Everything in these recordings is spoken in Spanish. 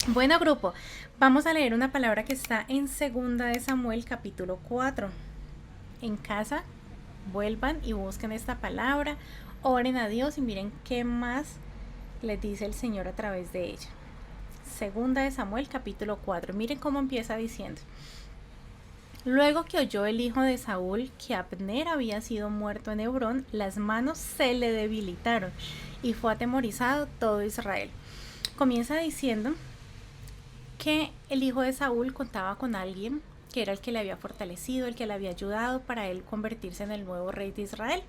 Bueno, grupo, vamos a leer una palabra que está en Segunda de Samuel, capítulo 4. En casa, vuelvan y busquen esta palabra, oren a Dios y miren qué más les dice el Señor a través de ella. Segunda de Samuel, capítulo 4. Miren cómo empieza diciendo: Luego que oyó el hijo de Saúl que Abner había sido muerto en Hebrón, las manos se le debilitaron y fue atemorizado todo Israel. Comienza diciendo que el hijo de Saúl contaba con alguien que era el que le había fortalecido, el que le había ayudado para él convertirse en el nuevo rey de Israel.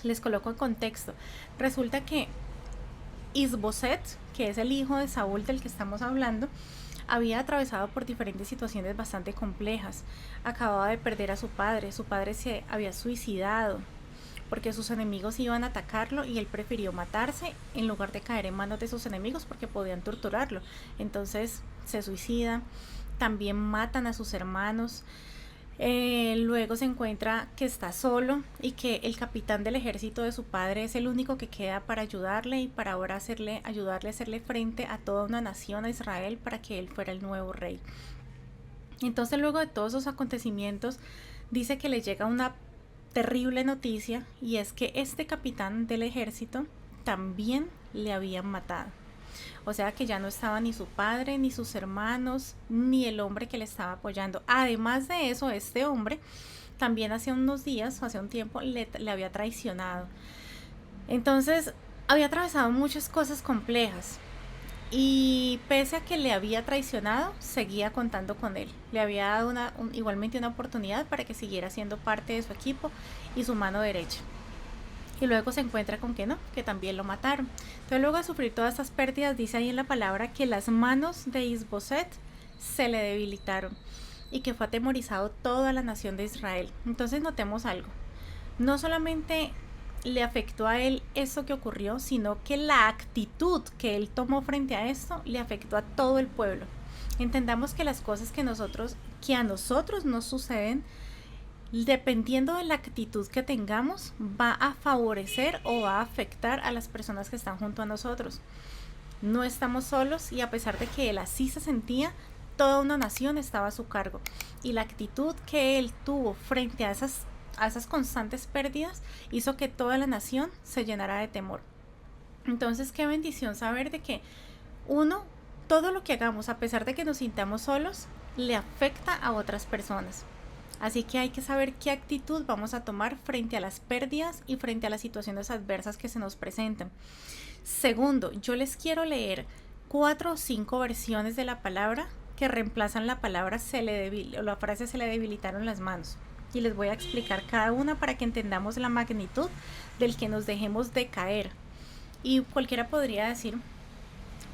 Les coloco en contexto. Resulta que Isboset, que es el hijo de Saúl del que estamos hablando, había atravesado por diferentes situaciones bastante complejas. Acababa de perder a su padre se había suicidado porque sus enemigos iban a atacarlo y él prefirió matarse en lugar de caer en manos de sus enemigos porque podían torturarlo. Entonces se suicida, también matan a sus hermanos. Luego se encuentra que está solo y que el capitán del ejército de su padre es el único que queda para ayudarle y para ahora ayudarle a hacerle frente a toda una nación, a Israel, para que él fuera el nuevo rey. Entonces, luego de todos esos acontecimientos, dice que le llega una terrible noticia, y es que este capitán del ejército también le habían matado. O sea que ya no estaba ni su padre, ni sus hermanos, ni el hombre que le estaba apoyando. Además de eso, este hombre también hace unos días, hace un tiempo, le había traicionado. Entonces, había atravesado muchas cosas complejas. Y pese a que le había traicionado, seguía contando con él. Le había dado igualmente una oportunidad para que siguiera siendo parte de su equipo y su mano derecha. Y luego se encuentra con que no, que también lo mataron. Entonces, luego de sufrir todas estas pérdidas, dice ahí en la palabra que las manos de Isboset se le debilitaron y que fue atemorizado toda la nación de Israel. Entonces, notemos algo. No solamente le afectó a él eso que ocurrió, sino que la actitud que él tomó frente a esto le afectó a todo el pueblo. Entendamos que las cosas que a nosotros nos suceden, dependiendo de la actitud que tengamos, va a favorecer o va a afectar a las personas que están junto a nosotros. No estamos solos, y a pesar de que él así se sentía, toda una nación estaba a su cargo. Y la actitud que él tuvo frente a esas constantes pérdidas hizo que toda la nación se llenara de temor. Entonces, qué bendición saber de que todo lo que hagamos, a pesar de que nos sintamos solos, le afecta a otras personas. Así que hay que saber qué actitud vamos a tomar frente a las pérdidas y frente a las situaciones adversas que se nos presentan. Segundo, yo les quiero leer 4 o 5 versiones de la palabra que reemplazan la palabra la frase se le debilitaron las manos. Y les voy a explicar cada una para que entendamos la magnitud del que nos dejemos de caer. Y cualquiera podría decir,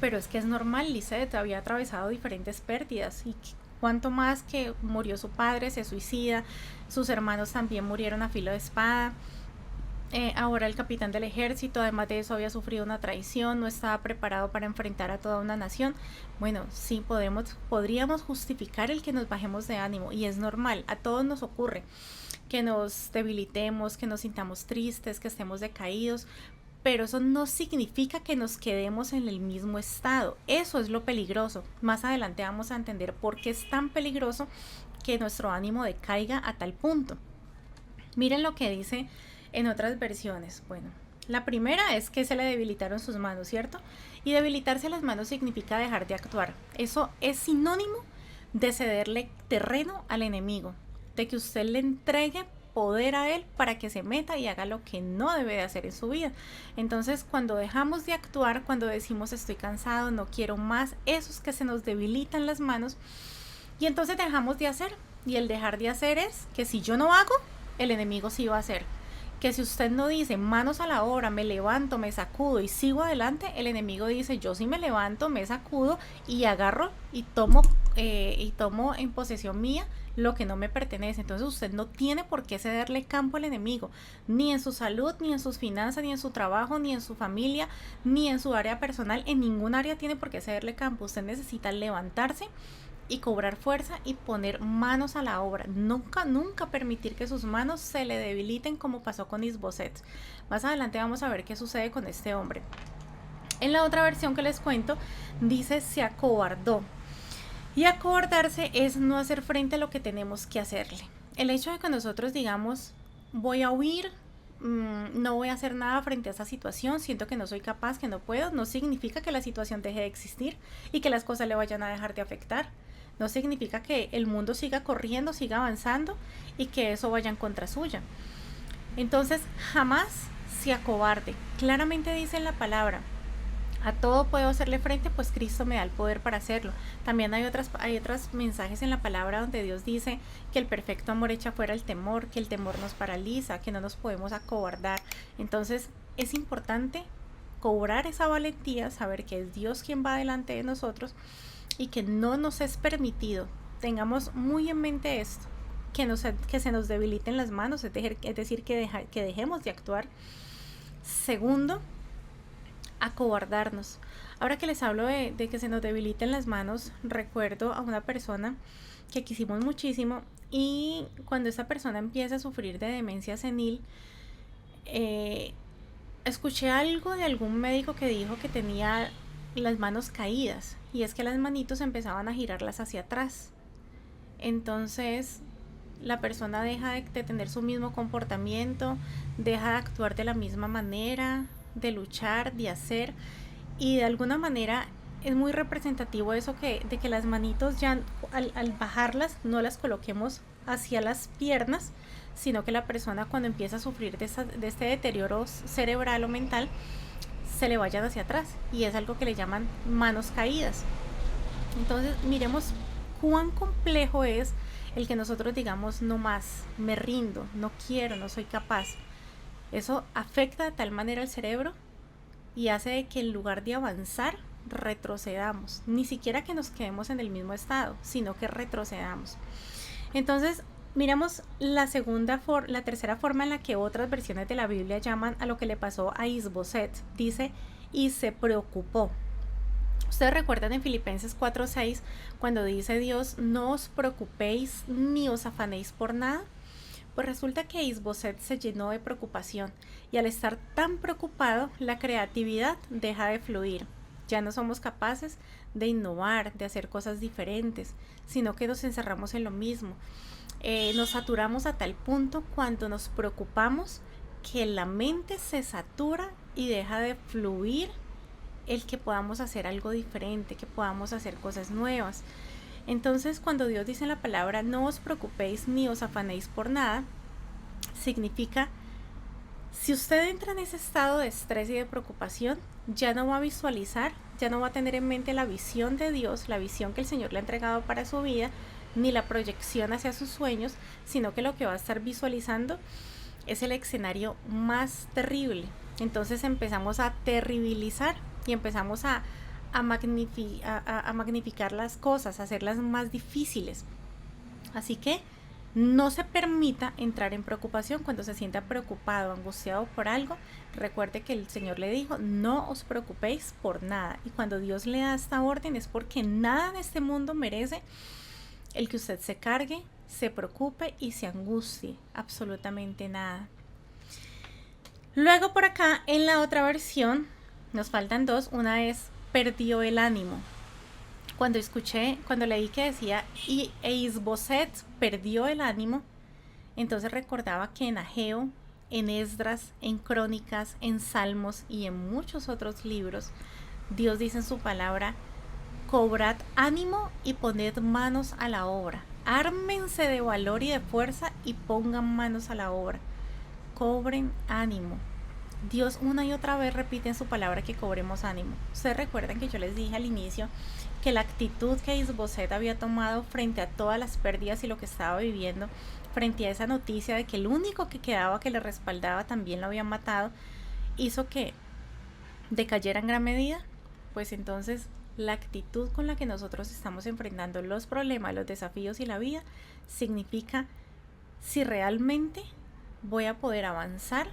pero es que es normal, Lisette había atravesado diferentes pérdidas, y cuánto más que murió su padre, se suicida, sus hermanos también murieron a filo de espada. Ahora el capitán del ejército, además de eso, había sufrido una traición, no estaba preparado para enfrentar a toda una nación. Bueno, sí podríamos justificar el que nos bajemos de ánimo, y es normal, a todos nos ocurre que nos debilitemos, que nos sintamos tristes, que estemos decaídos, pero eso no significa que nos quedemos en el mismo estado. Eso es lo peligroso. Más adelante vamos a entender por qué es tan peligroso que nuestro ánimo decaiga a tal punto. Miren lo que dice en otras versiones. Bueno, la primera es que se le debilitaron sus manos, ¿cierto? Y debilitarse las manos significa dejar de actuar. Eso es sinónimo de cederle terreno al enemigo, de que usted le entregue poder a él para que se meta y haga lo que no debe de hacer en su vida. Entonces, cuando dejamos de actuar, cuando decimos estoy cansado, no quiero más, eso es que se nos debilitan las manos, y entonces dejamos de hacer. Y el dejar de hacer es que si yo no hago, el enemigo sí va a hacer. Que si usted no dice manos a la obra, me levanto, me sacudo y sigo adelante, el enemigo dice yo sí me levanto, me sacudo y agarro y tomo en posesión mía lo que no me pertenece. Entonces usted no tiene por qué cederle campo al enemigo, ni en su salud, ni en sus finanzas, ni en su trabajo, ni en su familia, ni en su área personal. En ningún área tiene por qué cederle campo. Usted necesita levantarse y cobrar fuerza y poner manos a la obra. Nunca permitir que sus manos se le debiliten, como pasó con Isboset. Más adelante vamos a ver qué sucede con este hombre. En la otra versión que les cuento, dice se acobardó. Y acobardarse es no hacer frente a lo que tenemos que hacerle. El hecho de que nosotros digamos, voy a huir, no voy a hacer nada frente a esa situación, siento que no soy capaz, que no puedo, no significa que la situación deje de existir y que las cosas le vayan a dejar de afectar. No significa que el mundo siga corriendo, siga avanzando y que eso vaya en contra suya. Entonces, jamás se acobarde. Claramente dice en la palabra, a todo puedo hacerle frente, pues Cristo me da el poder para hacerlo. También hay otros mensajes en la palabra donde Dios dice que el perfecto amor echa fuera el temor, que el temor nos paraliza, que no nos podemos acobardar. Entonces es importante cobrar esa valentía, saber que es Dios quien va delante de nosotros y que no nos es permitido. Tengamos muy en mente esto, que se nos debiliten las manos, es decir, que dejemos de actuar. Segundo, acobardarnos. Ahora que les hablo de que se nos debiliten las manos, recuerdo a una persona que quisimos muchísimo y cuando esa persona empieza a sufrir de demencia senil, escuché algo de algún médico que dijo que tenía las manos caídas y es que las manitos empezaban a girarlas hacia atrás. Entonces la persona deja de tener su mismo comportamiento, deja de actuar de la misma manera, de luchar, de hacer, y de alguna manera es muy representativo eso de que las manitos ya al bajarlas no las coloquemos hacia las piernas, sino que la persona cuando empieza a sufrir de este deterioro cerebral o mental se le vayan hacia atrás y es algo que le llaman manos caídas. Entonces miremos cuán complejo es el que nosotros digamos no más, me rindo, no quiero, no soy capaz. Eso afecta de tal manera al cerebro y hace que en lugar de avanzar, retrocedamos. Ni siquiera que nos quedemos en el mismo estado, sino que retrocedamos. Entonces, miramos la tercera forma en la que otras versiones de la Biblia llaman a lo que le pasó a Isboset. Dice, y se preocupó. Ustedes recuerdan en Filipenses 4:6 cuando dice Dios, no os preocupéis ni os afanéis por nada. Pues resulta que Isboset se llenó de preocupación y al estar tan preocupado, la creatividad deja de fluir. Ya no somos capaces de innovar, de hacer cosas diferentes, sino que nos encerramos en lo mismo. Nos saturamos a tal punto cuando nos preocupamos que la mente se satura y deja de fluir el que podamos hacer algo diferente, que podamos hacer cosas nuevas. Entonces, cuando Dios dice en la palabra, no os preocupéis ni os afanéis por nada, significa, si usted entra en ese estado de estrés y de preocupación, ya no va a visualizar, ya no va a tener en mente la visión de Dios, la visión que el Señor le ha entregado para su vida, ni la proyección hacia sus sueños, sino que lo que va a estar visualizando es el escenario más terrible. Entonces empezamos a terribilizar y empezamos a magnificar las cosas, a hacerlas más difíciles. Así que no se permita entrar en preocupación cuando se sienta preocupado, angustiado por algo. Recuerde que el Señor le dijo, no os preocupéis por nada. Y cuando Dios le da esta orden es porque nada en este mundo merece el que usted se cargue, se preocupe y se angustie. Absolutamente nada. Luego por acá en la otra versión nos faltan dos. Una es perdió el ánimo. Cuando leí que decía Isboset perdió el ánimo, entonces recordaba que en Ageo, en Esdras, en Crónicas, en Salmos y en muchos otros libros, Dios dice en su palabra, cobrad ánimo y poned manos a la obra. Ármense de valor y de fuerza y pongan manos a la obra. Cobren ánimo. Dios una y otra vez repite en su palabra que cobremos ánimo. Ustedes recuerdan que yo les dije al inicio que la actitud que Isboset había tomado frente a todas las pérdidas y lo que estaba viviendo, frente a esa noticia de que el único que quedaba que le respaldaba también lo habían matado, hizo que decayera en gran medida. Pues entonces la actitud con la que nosotros estamos enfrentando los problemas, los desafíos y la vida significa si realmente voy a poder avanzar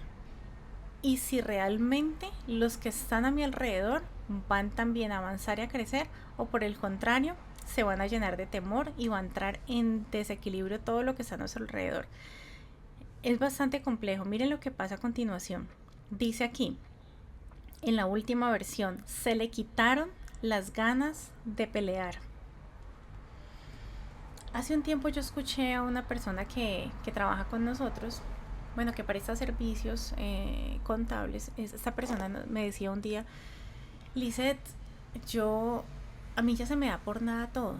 y si realmente los que están a mi alrededor van también a avanzar y a crecer, o por el contrario se van a llenar de temor y va a entrar en desequilibrio todo lo que está a nuestro alrededor. Es bastante complejo. Miren lo que pasa a continuación. Dice aquí, En la última versión, se le quitaron las ganas de pelear. Hace un tiempo yo escuché a una persona que trabaja con nosotros, bueno, que presta servicios contables. Esta persona me decía un día, Lisette, a mí ya se me da por nada todo.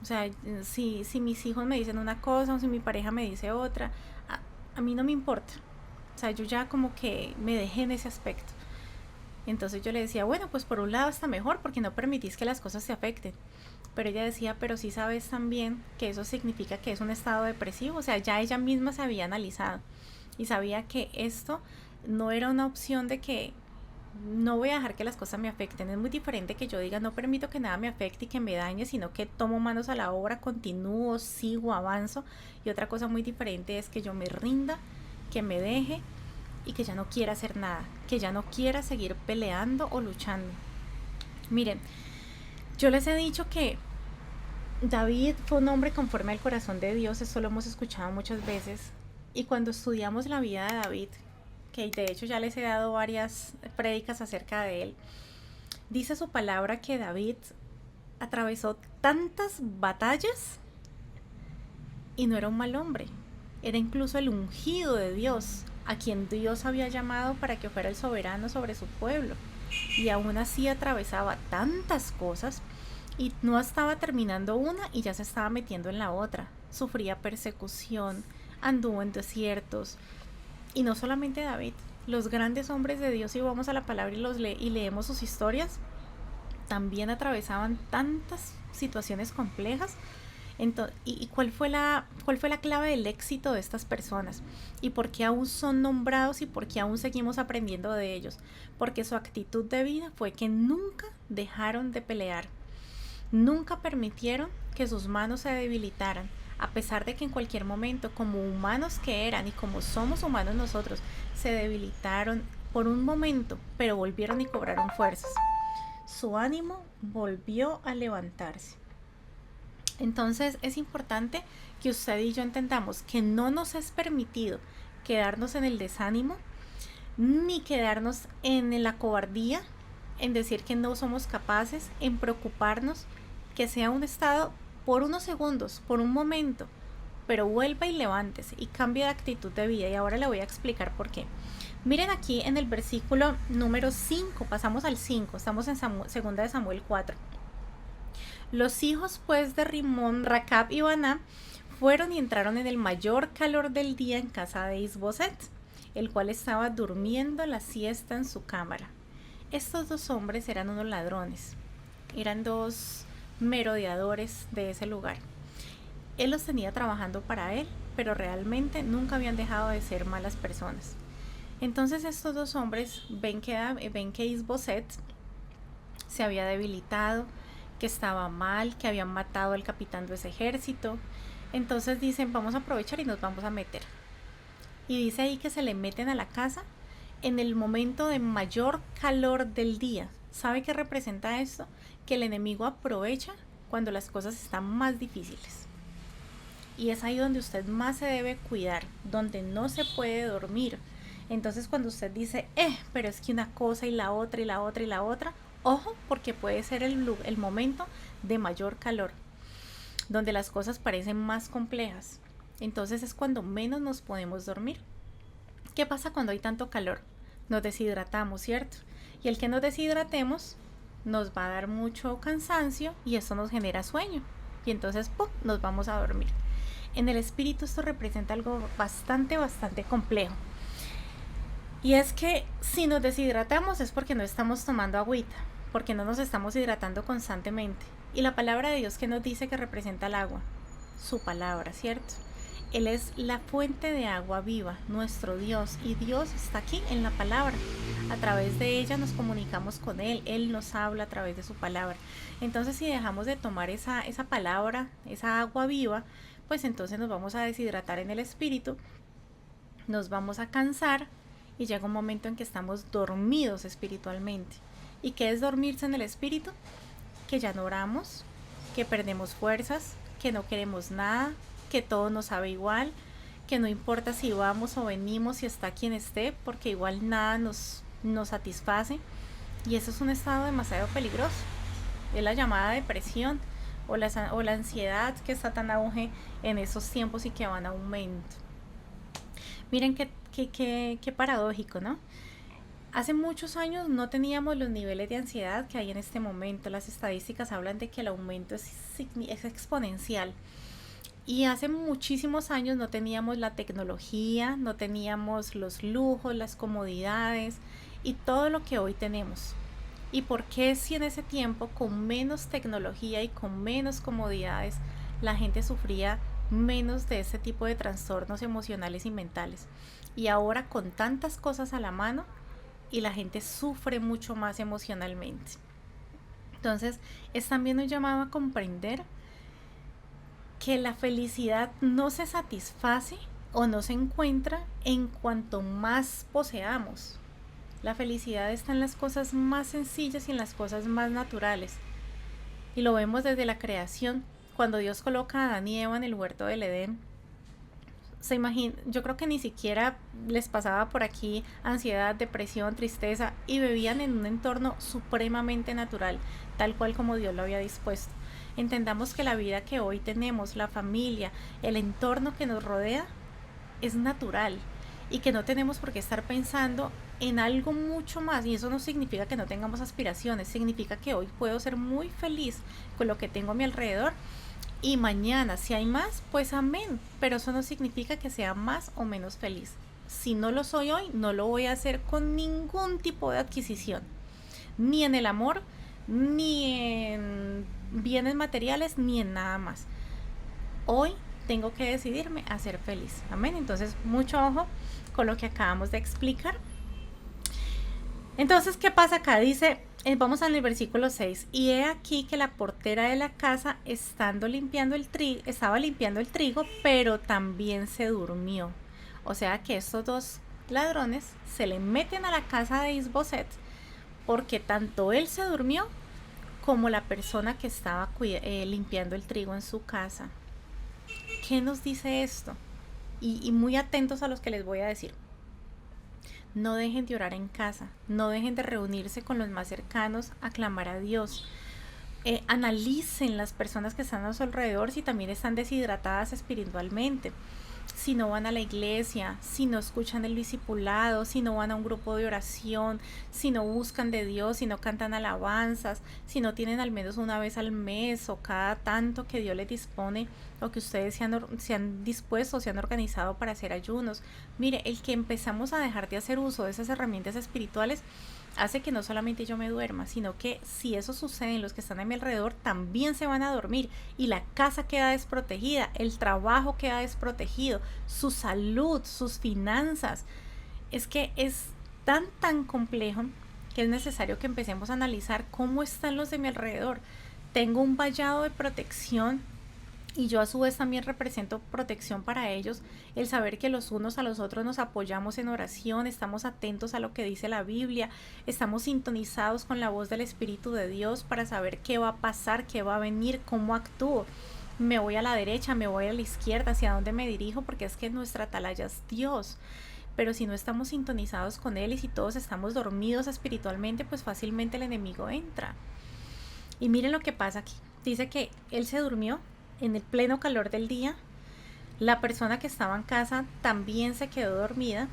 O sea, si mis hijos me dicen una cosa o si mi pareja me dice otra, a mí no me importa. O sea, yo ya como que me dejé en ese aspecto. Entonces yo le decía, bueno, pues por un lado está mejor porque no permitís que las cosas se afecten. Pero ella decía, pero sí sabes también que eso significa que es un estado depresivo. O sea, ya ella misma se había analizado y sabía que esto no era una opción de que no voy a dejar que las cosas me afecten. Es muy diferente que yo diga no permito que nada me afecte y que me dañe, sino que tomo manos a la obra, continúo, sigo, avanzo. Y otra cosa muy diferente es que yo me rinda, que me deje y que ya no quiera hacer nada, que ya no quiera seguir peleando o luchando. Miren, yo les he dicho que David fue un hombre conforme al corazón de Dios, eso lo hemos escuchado muchas veces. Y cuando estudiamos la vida de David, que de hecho ya les he dado varias prédicas acerca de él, dice su palabra que David atravesó tantas batallas y no era un mal hombre, era incluso el ungido de Dios, a quien Dios había llamado para que fuera el soberano sobre su pueblo. Y aún así atravesaba tantas cosas y no estaba terminando una y ya se estaba metiendo en la otra. Sufría persecución, anduvo en desiertos. Y no solamente David, los grandes hombres de Dios, si vamos a la palabra y leemos sus historias, también atravesaban tantas situaciones complejas. ¿Y cuál fue la clave del éxito de estas personas? ¿Y por qué aún son nombrados y por qué aún seguimos aprendiendo de ellos? Porque su actitud de vida fue que nunca dejaron de pelear. Nunca permitieron que sus manos se debilitaran, a pesar de que en cualquier momento, como humanos que eran y como somos humanos nosotros, se debilitaron por un momento, pero volvieron y cobraron fuerzas. Su ánimo volvió a levantarse. Entonces es importante que usted y yo entendamos que no nos es permitido quedarnos en el desánimo, ni quedarnos en la cobardía, en decir que no somos capaces, en preocuparnos, que sea un estado por unos segundos, por un momento, pero vuelva y levántese y cambie de actitud de vida. Y ahora le voy a explicar por qué. Miren aquí en el versículo número 5, pasamos al 5, estamos en 2 de Samuel 4. Los hijos pues de Rimón, Racab y Baná fueron y entraron en el mayor calor del día en casa de Isboset, el cual estaba durmiendo la siesta en su cámara. Estos dos hombres eran unos ladrones, eran dos merodeadores de ese lugar. Él los tenía trabajando para él, pero realmente nunca habían dejado de ser malas personas. Entonces estos dos hombres ven que Isboset se había debilitado, que estaba mal, que habían matado al capitán de ese ejército. Entonces dicen, vamos a aprovechar y nos vamos a meter. Y dice ahí que se le meten a la casa en el momento de mayor calor del día. ¿Sabe qué representa esto? Que el enemigo aprovecha cuando las cosas están más difíciles. Y es ahí donde usted más se debe cuidar, donde no se puede dormir. Entonces cuando usted dice, pero es que una cosa y la otra y la otra y la otra, ojo, porque puede ser el momento de mayor calor, donde las cosas parecen más complejas. Entonces es cuando menos nos podemos dormir. ¿Qué pasa cuando hay tanto calor? Nos deshidratamos, ¿cierto? Y el que nos deshidratemos nos va a dar mucho cansancio y eso nos genera sueño. Y entonces, ¡pum!, nos vamos a dormir. En el espíritu esto representa algo bastante complejo. Y es que si nos deshidratamos es porque no estamos tomando agüita, porque no nos estamos hidratando constantemente. Y la palabra de Dios, que nos dice que representa el agua, su palabra, ¿cierto? Él es la fuente de agua viva, nuestro Dios, y Dios está aquí en la palabra. A través de ella nos comunicamos con Él, Él nos habla a través de su palabra. Entonces si dejamos de tomar esa palabra, esa agua viva, pues entonces nos vamos a deshidratar en el espíritu, nos vamos a cansar y llega un momento en que estamos dormidos espiritualmente. ¿Y qué es dormirse en el espíritu? Que ya no oramos, que perdemos fuerzas, que no queremos nada, que todo nos sabe igual, que no importa si vamos o venimos, si está quien esté, porque igual nada nos satisface. Y eso es un estado demasiado peligroso. Es la llamada depresión o la ansiedad que está tan auge en esos tiempos y que van a aumento. Miren qué paradójico, ¿no? Hace muchos años no teníamos los niveles de ansiedad que hay en este momento. Las estadísticas hablan de que el aumento es exponencial. Y hace muchísimos años no teníamos la tecnología, no teníamos los lujos, las comodidades y todo lo que hoy tenemos. ¿Y por qué si en ese tiempo, con menos tecnología y con menos comodidades, la gente sufría menos de ese tipo de trastornos emocionales y mentales? Y ahora con tantas cosas a la mano y la gente sufre mucho más emocionalmente. Entonces, es también un llamado a comprender que la felicidad no se satisface o no se encuentra en cuanto más poseamos. La felicidad está en las cosas más sencillas y en las cosas más naturales. Y lo vemos desde la creación. Cuando Dios coloca a Adán y Eva en el huerto del Edén, yo creo que ni siquiera les pasaba por aquí ansiedad, depresión, tristeza, y vivían en un entorno supremamente natural, tal cual como Dios lo había dispuesto. Entendamos que la vida que hoy tenemos, la familia, el entorno que nos rodea, es natural y que no tenemos por qué estar pensando en algo mucho más. Y eso no significa que no tengamos aspiraciones, significa que hoy puedo ser muy feliz con lo que tengo a mi alrededor, y mañana si hay más, pues amén, pero eso no significa que sea más o menos feliz. Si no lo soy hoy, no lo voy a hacer con ningún tipo de adquisición, ni en el amor, ni en bienes materiales, ni en nada más. Hoy tengo que decidirme a ser feliz. Amén. Entonces, mucho ojo con lo que acabamos de explicar. Entonces, ¿qué pasa acá? Dice, vamos al versículo 6. Y he aquí que la portera de la casa, estaba limpiando el trigo, pero también se durmió. O sea que estos dos ladrones se le meten a la casa de Isboset, porque tanto él se durmió como la persona que estaba limpiando el trigo en su casa. ¿Qué nos dice esto? Y muy atentos a los que les voy a decir. No dejen de orar en casa, no dejen de reunirse con los más cercanos a clamar a Dios. Analicen las personas que están a su alrededor si también están deshidratadas espiritualmente, si no van a la iglesia, si no escuchan el discipulado, si no van a un grupo de oración, si no buscan de Dios, si no cantan alabanzas, si no tienen al menos una vez al mes o cada tanto que Dios les dispone, o que ustedes se han dispuesto, se han organizado para hacer ayunos. Mire, el que empezamos a dejar de hacer uso de esas herramientas espirituales hace que no solamente yo me duerma, sino que si eso sucede, los que están a mi alrededor también se van a dormir y la casa queda desprotegida, el trabajo queda desprotegido, su salud, sus finanzas. Es que es tan complejo que es necesario que empecemos a analizar cómo están los de mi alrededor. Tengo un vallado de protección y yo a su vez también represento protección para ellos, el saber que los unos a los otros nos apoyamos en oración, estamos atentos a lo que dice la Biblia, estamos sintonizados con la voz del Espíritu de Dios para saber qué va a pasar, qué va a venir, cómo actúo. Me voy a la derecha, me voy a la izquierda, hacia dónde me dirijo, porque es que nuestra atalaya es Dios. Pero si no estamos sintonizados con Él y si todos estamos dormidos espiritualmente, pues fácilmente el enemigo entra. Y miren lo que pasa aquí. Dice que él se durmió en el pleno calor del día. La persona que estaba en casa también se quedó dormida.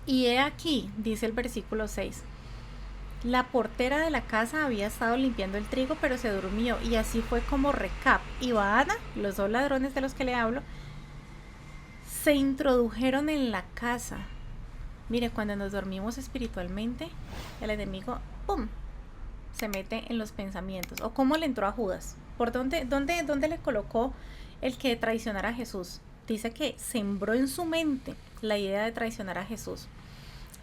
Y he aquí, dice el versículo 6, la portera de la casa había estado limpiando el trigo, pero se durmió. Y así fue como recap. Y Baana, los dos ladrones de los que le hablo, se introdujeron en la casa. Mire, cuando nos dormimos espiritualmente, el enemigo, ¡pum!, se mete en los pensamientos. O cómo le entró a Judas. ¿Por dónde le colocó el que traicionara a Jesús? Dice que sembró en su mente la idea de traicionar a Jesús.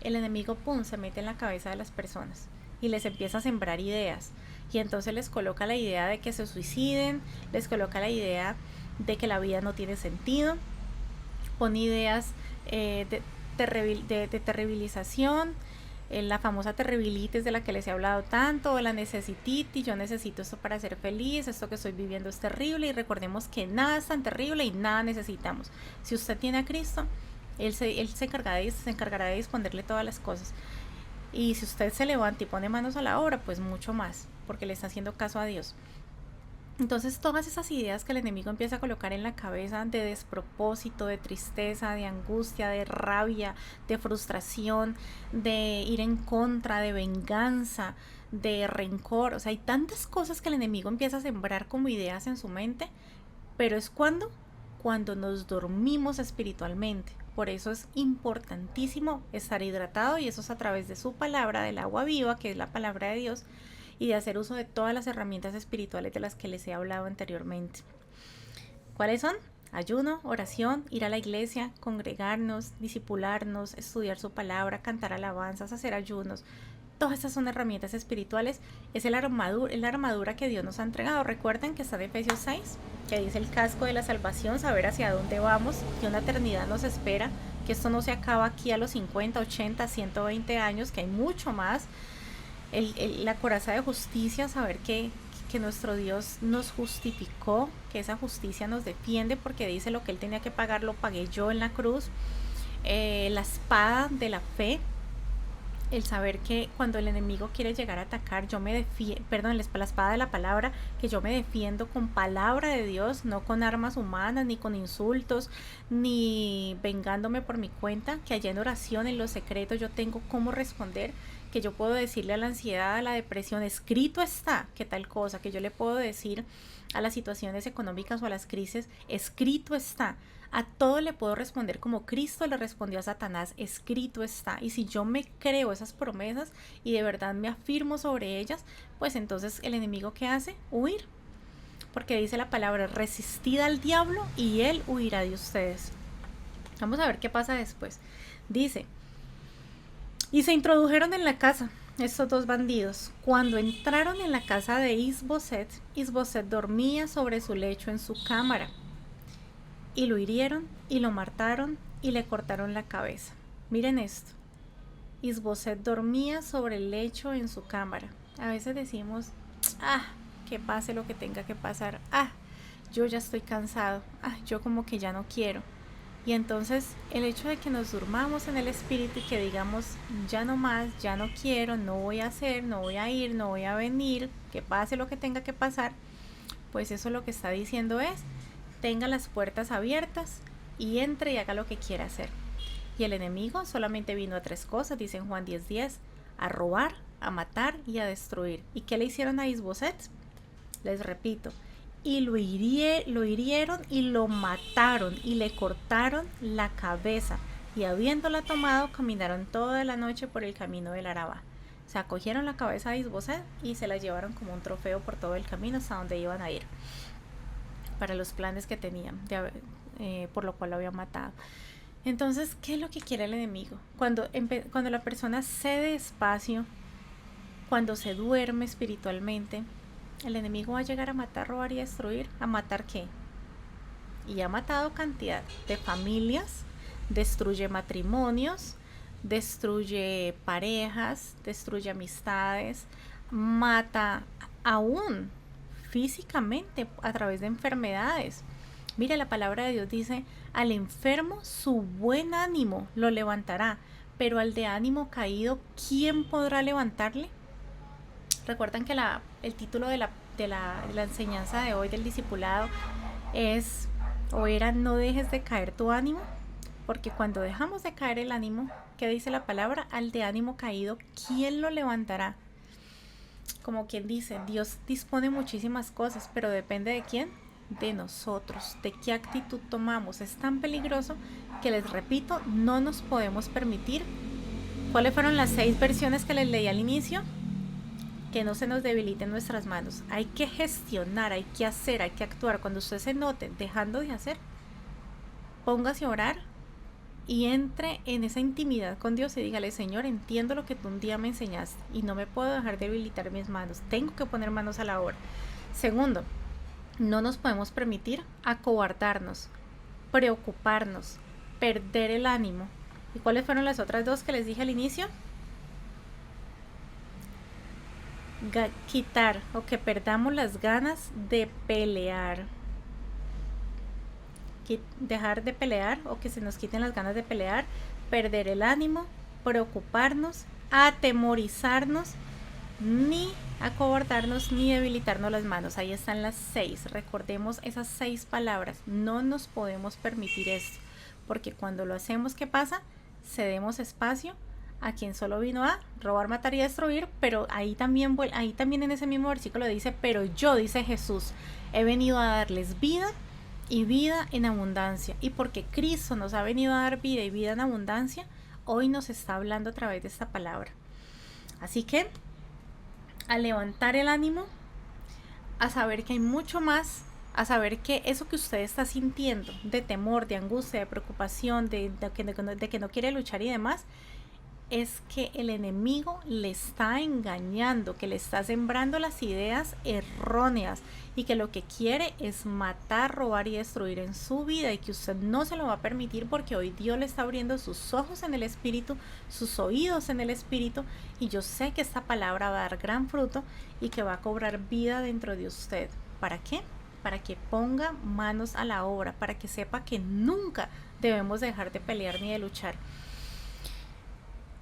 El enemigo, pum, se mete en la cabeza de las personas y les empieza a sembrar ideas. Y entonces les coloca la idea de que se suiciden, les coloca la idea de que la vida no tiene sentido, pone ideas de terribilización, la famosa terribilitis de la que les he hablado tanto, la necesititis, yo necesito esto para ser feliz, esto que estoy viviendo es terrible, y recordemos que nada es tan terrible y nada necesitamos. Si usted tiene a Cristo, Él se encargará de disponerle todas las cosas. Y si usted se levanta y pone manos a la obra, pues mucho más, porque le está haciendo caso a Dios. Entonces todas esas ideas que el enemigo empieza a colocar en la cabeza de despropósito, de tristeza, de angustia, de rabia, de frustración, de ir en contra, de venganza, de rencor, o sea, hay tantas cosas que el enemigo empieza a sembrar como ideas en su mente, pero es cuando nos dormimos espiritualmente. Por eso es importantísimo estar hidratado, y eso es a través de su palabra, del agua viva, que es la palabra de Dios, y de hacer uso de todas las herramientas espirituales de las que les he hablado anteriormente. ¿Cuáles son? Ayuno, oración, ir a la iglesia, congregarnos, discipularnos, estudiar su palabra, cantar alabanzas, hacer ayunos. Todas estas son herramientas espirituales. Es la armadura que Dios nos ha entregado. Recuerden que está en Efesios 6, que dice el casco de la salvación, saber hacia dónde vamos, que una eternidad nos espera, que esto no se acaba aquí a los 50, 80, 120 años, que hay mucho más. La coraza de justicia, saber que nuestro Dios nos justificó, que esa justicia nos defiende, porque dice lo que Él tenía que pagar lo pagué yo en la cruz. La espada de la fe, el saber que cuando el enemigo quiere llegar a atacar, yo me defiendo, perdón, la espada de la palabra, que yo me defiendo con palabra de Dios, no con armas humanas, ni con insultos, ni vengándome por mi cuenta, que allá en oración, en lo secreto, yo tengo cómo responder, que yo puedo decirle a la ansiedad, a la depresión, escrito está, que tal cosa, que yo le puedo decir a las situaciones económicas o a las crisis, escrito está. A todo le puedo responder como Cristo le respondió a Satanás, escrito está. Y si yo me creo esas promesas y de verdad me afirmo sobre ellas, pues entonces el enemigo, ¿qué hace? Huir. Porque dice la palabra, resistid al diablo y él huirá de ustedes. Vamos a ver qué pasa después. Dice, y se introdujeron en la casa estos dos bandidos. Cuando entraron en la casa de Isboset, Isboset dormía sobre su lecho en su cámara. Y lo hirieron y lo mataron y le cortaron la cabeza. Miren esto. Isboset dormía sobre el lecho en su cámara. A veces decimos, que pase lo que tenga que pasar. Yo ya estoy cansado. Yo como que ya no quiero. Y entonces el hecho de que nos durmamos en el espíritu y que digamos, ya no más, ya no quiero, no voy a hacer, no voy a ir, no voy a venir, que pase lo que tenga que pasar, pues eso lo que está diciendo es, tenga las puertas abiertas y entre y haga lo que quiera hacer. Y el enemigo solamente vino a tres cosas, dice en Juan 10:10, a robar, a matar y a destruir. ¿Y qué le hicieron a Isboset? Les repito, y lo hirieron y lo mataron y le cortaron la cabeza, y habiéndola tomado caminaron toda la noche por el camino del Arabá. O sea, cogieron la cabeza de Isboset y se la llevaron como un trofeo por todo el camino hasta donde iban a ir, para los planes que tenían, por lo cual lo habían matado. Entonces, ¿qué es lo que quiere el enemigo? Cuando la persona cede espacio, cuando se duerme espiritualmente, el enemigo va a llegar a matar, robar y destruir. ¿A matar qué? Y ha matado cantidad de familias, destruye matrimonios, destruye parejas, destruye amistades, mata aún físicamente a través de enfermedades. Mire, la palabra de Dios dice, al enfermo su buen ánimo lo levantará, pero al de ánimo caído, ¿quién podrá levantarle? Recuerdan que el título de la enseñanza de hoy del discipulado es, o era, no dejes de caer tu ánimo, porque cuando dejamos de caer el ánimo, ¿qué dice la palabra? Al de ánimo caído, ¿quién lo levantará? Como quien dice, Dios dispone muchísimas cosas, pero depende de quién, de nosotros, de qué actitud tomamos. Es tan peligroso que, les repito, no nos podemos permitir. ¿Cuáles fueron las 6 versiones que les leí al inicio? Que no se nos debiliten nuestras manos. Hay que gestionar, hay que hacer, hay que actuar. Cuando usted se note dejando de hacer, póngase a orar y entre en esa intimidad con Dios y dígale, Señor, entiendo lo que tú un día me enseñaste y no me puedo dejar debilitar mis manos, tengo que poner manos a la obra. Segundo, no nos podemos permitir acobardarnos, preocuparnos, perder el ánimo. ¿Y cuáles fueron las otras 2 que les dije al inicio? Quitar o que perdamos las ganas de pelear. Dejar de pelear o que se nos quiten las ganas de pelear, perder el ánimo, preocuparnos atemorizarnos, ni acobardarnos, ni debilitarnos las manos. Ahí están las 6. Recordemos esas 6 palabras. No nos podemos permitir esto, porque cuando lo hacemos, ¿qué pasa? Cedemos espacio a quien solo vino a robar, matar y destruir. Pero ahí también en ese mismo versículo dice, pero yo, dice Jesús, he venido a darles vida y vida en abundancia. Y porque Cristo nos ha venido a dar vida y vida en abundancia, hoy nos está hablando a través de esta palabra. Así que a levantar el ánimo, a saber que hay mucho más, a saber que eso que usted está sintiendo de temor, de angustia, de preocupación, de que no quiere luchar y demás, es que el enemigo le está engañando, que le está sembrando las ideas erróneas y que lo que quiere es matar, robar y destruir en su vida, y que usted no se lo va a permitir, porque hoy Dios le está abriendo sus ojos en el espíritu, sus oídos en el espíritu, y yo sé que esta palabra va a dar gran fruto y que va a cobrar vida dentro de usted. ¿Para qué? Para que ponga manos a la obra, para que sepa que nunca debemos dejar de pelear ni de luchar.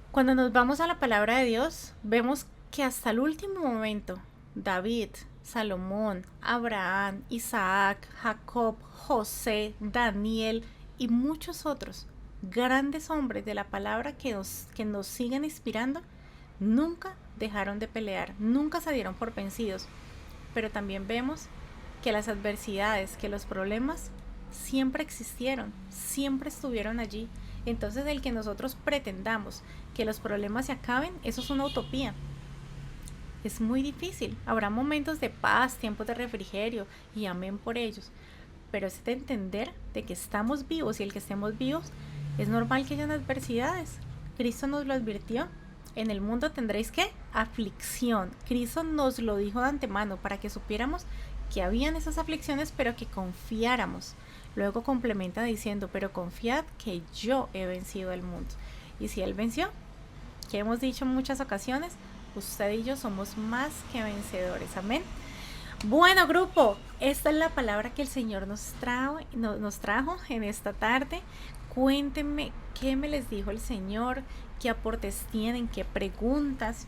Cuando nos vamos a la palabra de Dios, vemos que hasta el último momento, David, Salomón, Abraham, Isaac, Jacob, José, Daniel y muchos otros grandes hombres de la palabra que nos siguen inspirando, nunca dejaron de pelear, nunca se dieron por vencidos. Pero también vemos que las adversidades, que los problemas siempre existieron, siempre estuvieron allí. Entonces, el que nosotros pretendamos que los problemas se acaben, eso es una utopía. Es muy difícil. Habrá momentos de paz, tiempos de refrigerio, y amén por ellos. Pero es de entender de que estamos vivos, y el que estemos vivos, es normal que hayan adversidades. Cristo nos lo advirtió. En el mundo tendréis, ¿qué? Aflicción. Cristo nos lo dijo de antemano para que supiéramos que habían esas aflicciones, pero que confiáramos. Luego complementa diciendo, pero confiad que yo he vencido el mundo. Y si Él venció, que hemos dicho en muchas ocasiones, usted y yo somos más que vencedores. Amén. Bueno, grupo, esta es la palabra que el Señor nos trajo en esta tarde. Cuéntenme qué me les dijo el Señor, qué aportes tienen, qué preguntas.